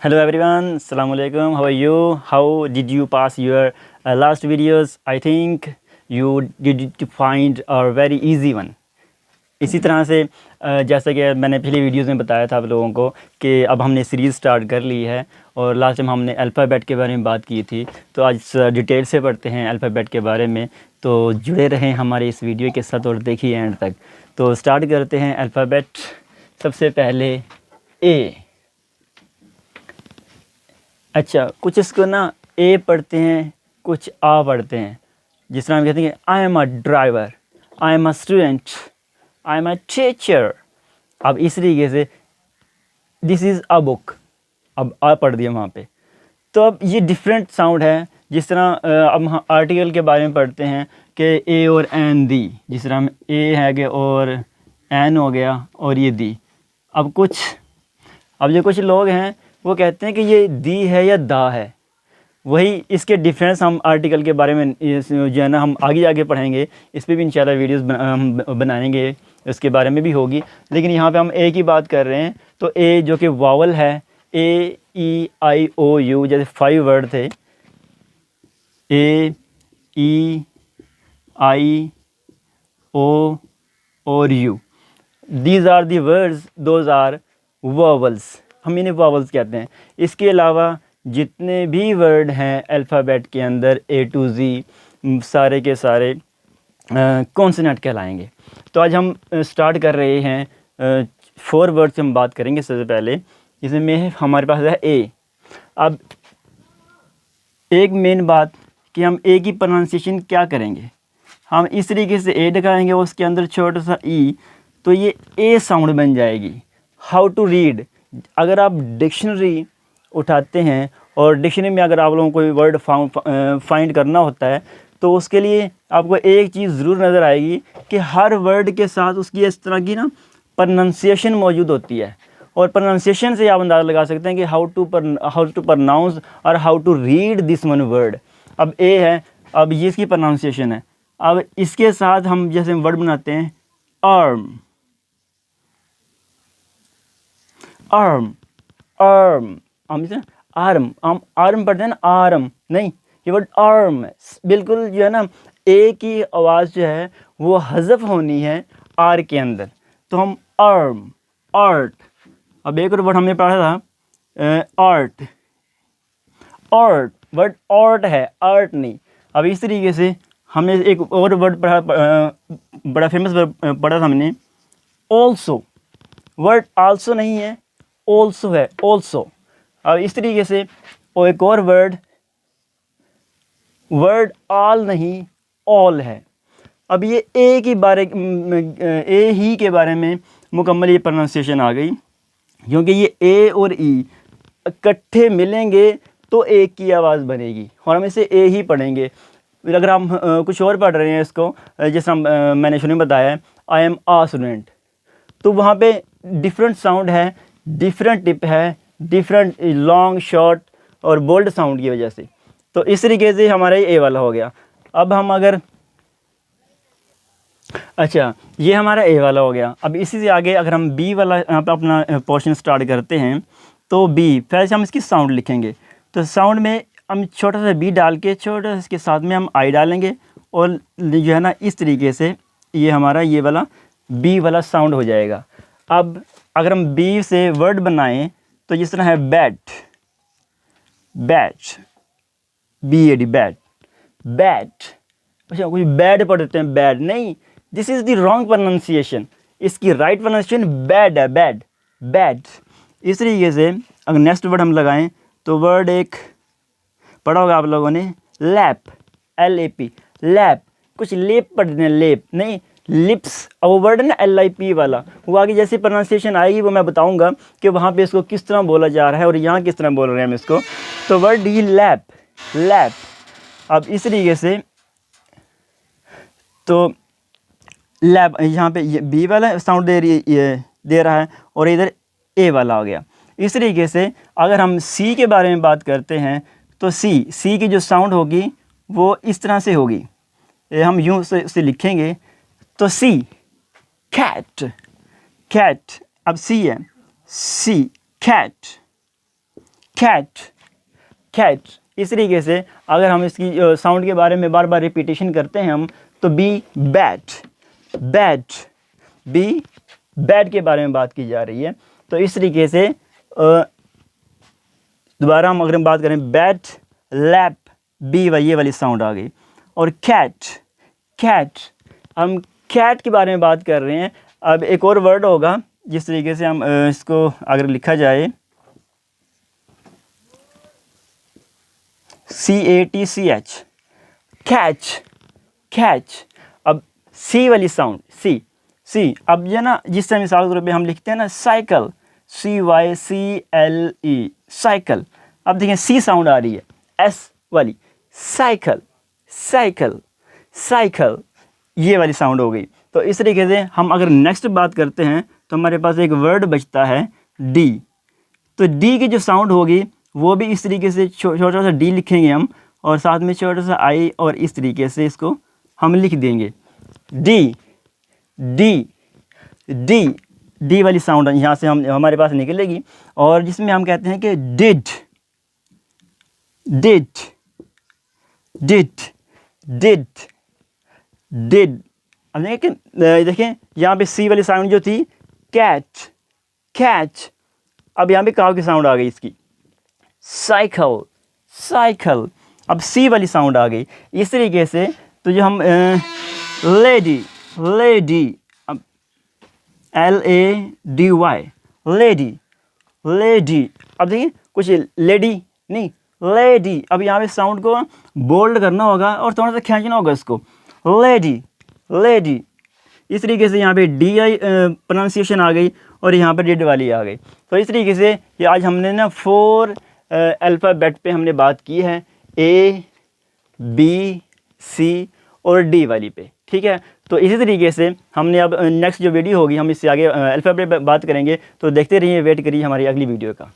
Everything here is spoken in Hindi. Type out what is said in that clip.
Hello everyone, Assalamu alaikum. How are you? How did you pass your last videos? I think you did to find a very easy one. इसी तरह से जैसा कि मैंने पिछली वीडियोस में बताया था आप लोगों को कि अब हमने सीरीज़ स्टार्ट कर ली है और लास्ट टाइम हमने अल्फ़ाबेट के बारे में बात की थी। तो आज डिटेल से पढ़ते हैं अल्फ़ाबेट के बारे में। तो जुड़े रहें हमारे इस वीडियो के साथ और देखिए एंड तक। तो स्टार्ट करते हैं अल्फ़ाबेट। सबसे पहले ए। अच्छा, कुछ इसको ना ए पढ़ते हैं, कुछ आ पढ़ते हैं। जिस तरह हम कहते हैं I am a driver, I am a student, I am a teacher. अब इस तरीके से दिस इज़ अ बुक, अब आ पढ़ दिया वहाँ पे। तो अब ये डिफरेंट साउंड है। जिस तरह अब हम आर्टिकल के बारे में पढ़ते हैं कि ए और एन दी। जिस तरह हम ए है कि और एन हो गया और ये दी। अब जो कुछ लोग हैं वो कहते हैं कि ये दी है या दा है। वही इसके डिफरेंस हम आर्टिकल के बारे में जो है ना हम आगे पढ़ेंगे। इस पे भी इंशाल्लाह वीडियोस हम बनाएंगे, उसके बारे में भी होगी। लेकिन यहाँ पे हम ए की बात कर रहे हैं। तो ए जो कि वावल है, ए ई आई ओ यू, जैसे 5 वर्ड थे, ए ई आई ओ और U. These are the words, those are vowels. हम इन्हें वावल्स कहते हैं। इसके अलावा जितने भी वर्ड हैं अल्फ़ाबेट के अंदर ए टू ज़ी, सारे के सारे कॉन्सोनेंट कहलाएंगे। तो आज हम स्टार्ट कर रहे हैं 4 वर्ड से हम बात करेंगे। सबसे पहले इसमें हमारे पास है ए। अब एक मेन बात कि हम ए की प्रोनाउंसिएशन क्या करेंगे। हम इस तरीके से ए लगाएंगे और उसके अंदर छोटा सा ई, तो ये ए साउंड बन जाएगी। हाउ टू रीड, अगर आप डिक्शनरी उठाते हैं और डिक्शनरी में अगर आप लोगों को कोई वर्ड फाइंड करना होता है तो उसके लिए आपको एक चीज़ ज़रूर नज़र आएगी कि हर वर्ड के साथ उसकी इस तरह की ना प्रोनाउंसिएशन मौजूद होती है। और प्रोनाउंसिएशन से आप अंदाज़ा लगा सकते हैं कि हाउ टू प्रोनाउंस और how to read this one word. अब ए है, अब ये इसकी प्रोनाउंसिएशन है। अब इसके साथ हम जैसे वर्ड बनाते हैं आर्म, आर्म, आर्म, हम इसे आर्म, हम आर्म पढ़ते हैं ना, आर्म नहीं, ये वर्ड आर्म बिल्कुल जो है ना ए की आवाज़ जो है वो हज़फ होनी है आर के अंदर। तो हम आर्म, आर्ट। अब एक और वर्ड हमने पढ़ा था आर्ट, आर्ट, वर्ड आर्ट है, आर्ट नहीं। अब इस तरीके से हमने एक और वर्ड पढ़ा, बड़ा फेमस वर्ड पढ़ा था हमने, ऑल्सो। वर्ड आल्सो नहीं है, ऑल्सो है, ऑल्सो। अब इस तरीके से और एक और वर्ड ऑल नहीं, ऑल है। अब ये ए की ए ही के बारे में मुकम्मल ये प्रोनाउंसिएशन आ गई, क्योंकि ये ए और ई इकट्ठे मिलेंगे तो एक की आवाज़ बनेगी और हम इसे ए ही पढ़ेंगे। फिर अगर हम कुछ और पढ़ रहे हैं इसको, जैसे मैंने शुरू में बताया आई एम आ स्टूडेंट, तो वहाँ पे डिफरेंट साउंड है, डिफरेंट टिप है, डिफरेंट लॉन्ग शॉर्ट और बोल्ड साउंड की वजह से। तो इस तरीके से हमारा ये ए वाला हो गया। अब हम अगर अच्छा, ये हमारा ए वाला हो गया। अब इसी से आगे अगर हम बी वाला यहाँ पर अपना पोर्शन स्टार्ट करते हैं तो बी, पहले हम इसकी साउंड लिखेंगे। तो साउंड में हम छोटा सा बी डाल के छोटा सा इसके साथ में हम आई डालेंगे और जो है ना इस तरीके से ये हमारा ये वाला बी वाला साउंड हो जाएगा। अब अगर हम बी से वर्ड बनाएं तो जिस तरह है bat, bat, B A D, bat, bat. अच्छा, कोई बैड पढ़ते हैं, बैड नहीं, this is the wrong pronunciation. इसकी राइट प्रोनाउंसिएशन बैड है, बैड, बैड। इस तरीके से अगर नेक्स्ट वर्ड हम लगाएं तो वर्ड एक पढ़ा होगा आप लोगों ने, lap, L A P, lap. कुछ लेप पढ़ते हैं, लेप नहीं, लिप्स। और वो वर्ड है ना एल आई पी वाला, वो आगे जैसी प्रोनाउंसिएशन आएगी वो मैं बताऊंगा कि वहाँ पे इसको किस तरह बोला जा रहा है और यहाँ किस तरह बोल रहे हैं हम इसको। तो वर्ड ही लैप, लैप। अब इस तरीके से तो लैब यहाँ पे ये बी वाला साउंड दे रहा है और इधर ए वाला हो गया। इस तरीके से अगर हम सी के बारे में बात करते हैं तो सी की जो साउंड होगी वो इस तरह से होगी। हम यूँ से लिखेंगे तो सी, कैट, कैट। अब सी है, सी, कैट, कैट, कैट। इस तरीके से अगर हम इसकी साउंड के बारे में बार बार रिपीटेशन करते हैं हम, तो B bat, bat, B bat के बारे में बात की जा रही है। तो इस तरीके से दोबारा हम अगर हम बात करें, बैट, लैप, बी ये वाली साउंड आ गई। और कैट, कैट, हम कैट के बारे में बात कर रहे हैं। अब एक और वर्ड होगा जिस तरीके से हम इसको अगर लिखा जाए, CATCH, कैच, कैच। अब सी वाली साउंड, सी, सी। अब ये ना जिस तरह मिसाल के तौर पे हम लिखते हैं ना साइकिल, CYCLE, साइकिल। अब देखें सी साउंड आ रही है, एस वाली, साइकिल, साइकिल, साइकिल, ये वाली साउंड हो गई। तो इस तरीके से हम अगर नेक्स्ट बात करते हैं तो हमारे पास एक वर्ड बचता है डी। तो डी की जो साउंड होगी वो भी इस तरीके से छोटा सा डी लिखेंगे हम, और साथ में छोटा सा आई, और इस तरीके से इसको हम लिख देंगे डी, डी, डी, डी वाली साउंड यहाँ से हमारे पास निकलेगी। और जिसमें हम कहते हैं कि did, did, did, did, did. अब देखें यहाँ पे सी वाली साउंड जो थी कैच, कैच। अब यहाँ पे काव की साउंड आ गई इसकी, साइकिल, साइकिल। अब सी वाली साउंड आ गई। इस तरीके से तो जो हम लेडी, लेडी, अब LADY, लेडी, लेडी। अब देखिए कुछ लेडी नहीं, लेडी। अब यहाँ पे साउंड को बोल्ड करना होगा और थोड़ा सा खींचना होगा इसको, लेडी, लेडी। इस तरीके से यहाँ पे DI प्रोनाउंसिएशन आ गई और यहाँ पर डिड वाली आ गई। तो इस तरीके से ये आज हमने ना 4 अल्फ़ाबेट पे हमने बात की है, A, B, C और D वाली पे, ठीक है। तो इसी तरीके से हमने अब नेक्स्ट जो वीडियो होगी हम इससे आगे अल्फ़ाबेट पे बात करेंगे। तो देखते रहिए, वेट करिए हमारी अगली वीडियो का।